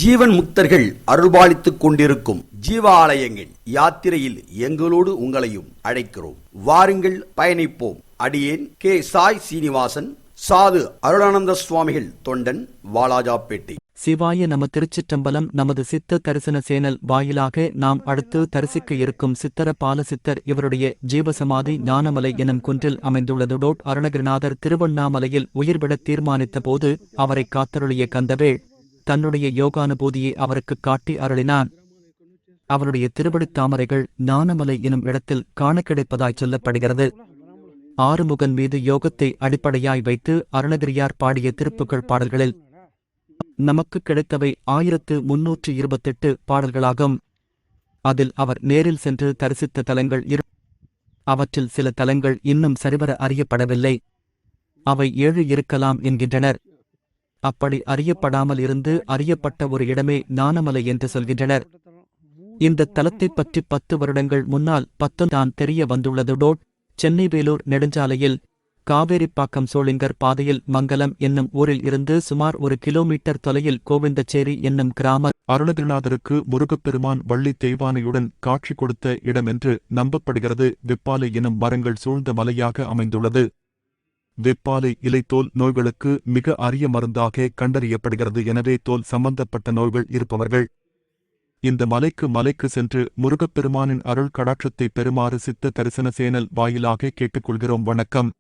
ஜீவன் முக்தர்கள் அருள்பாலித்துக் கொண்டிருக்கும் ஜீவாலயங்கள் யாத்திரையில் எங்களோடு உங்களையும் அழைக்கிறோம். வாருங்கள், பயணிப்போம். அடியேன் கே. சாய் சீனிவாசன், சாது அருளானந்த சுவாமிகள் தொண்டன், வாலாஜாப்பேட்டை. சிவாய நம. திருச்சிற்றம்பலம். நமது சித்த தரிசன சேனல் வாயிலாக நாம் அடுத்து தரிசிக்க இருக்கும் சித்தர பால சித்தர் இவருடைய ஜீவசமாதி ஞானமலை எனும் குன்றில் அமைந்துள்ளது. அருணகிரிநாதர் திருவண்ணாமலையில் உயிர்விட தீர்மானித்த போது அவரை காத்தருளிய கந்தவேள் தன்னுடைய யோகானுபூதியை அவருக்கு காட்டி அருளினான். அவருடைய திருவடித் தாமரைகள் ஞானமலை எனும் இடத்தில் காண கிடைப்பதாய் சொல்லப்படுகிறது. ஆறுமுகன் மீது யோகத்தை அடிப்படையாய் வைத்து அருணகிரியார் பாடிய திருப்புகழ் பாடல்களில் நமக்கு கிடைத்தவை 1328 பாடல்களாகும். அதில் அவர் நேரில் சென்று தரிசித்த தலங்கள் அவற்றில் சில தலங்கள் இன்னும் சரிவர அறியப்படவில்லை. அவை 7 இருக்கலாம் என்கின்றனர். அப்படி அறியப்படாமல் இருந்து அறியப்பட்ட ஒரு இடமே ஞானமலை என்று சொல்கின்றனர். இந்த தலத்தைப் பற்றி 10 வருடங்கள் முன்னால் தான் தெரிய வந்துள்ளது. சென்னை வேலூர் நெடுஞ்சாலையில் காவேரிப்பாக்கம் சோளிங்கர் பாதையில் மங்கலம் என்னும் ஊரில் இருந்து சுமார் 1 கிலோமீட்டர் தொலையில் கோவிந்தச்சேரி என்னும் கிராம அருணகிரிநாதருக்கு முருகப்பெருமான் வள்ளி தெய்வானையுடன் காட்சி கொடுத்த இடமென்று நம்பப்படுகிறது. வெப்பாலை எனும் மரங்கள் சூழ்ந்த மலையாக அமைந்துள்ளது. வெப்பாலை இலைத்தோல் நோய்களுக்கு மிக அரிய மருந்தாக கண்டறியப்படுகிறது. எனவே தோல் சம்பந்தப்பட்ட நோய்கள் இருப்பவர்கள் இந்த மலைக்கு சென்று முருகப்பெருமானின் அருள் கடாட்சத்தை பெறுமாறு சித்த தரிசன சேனல் வாயிலாக கேட்டுக்கொள்கிறோம். வணக்கம்.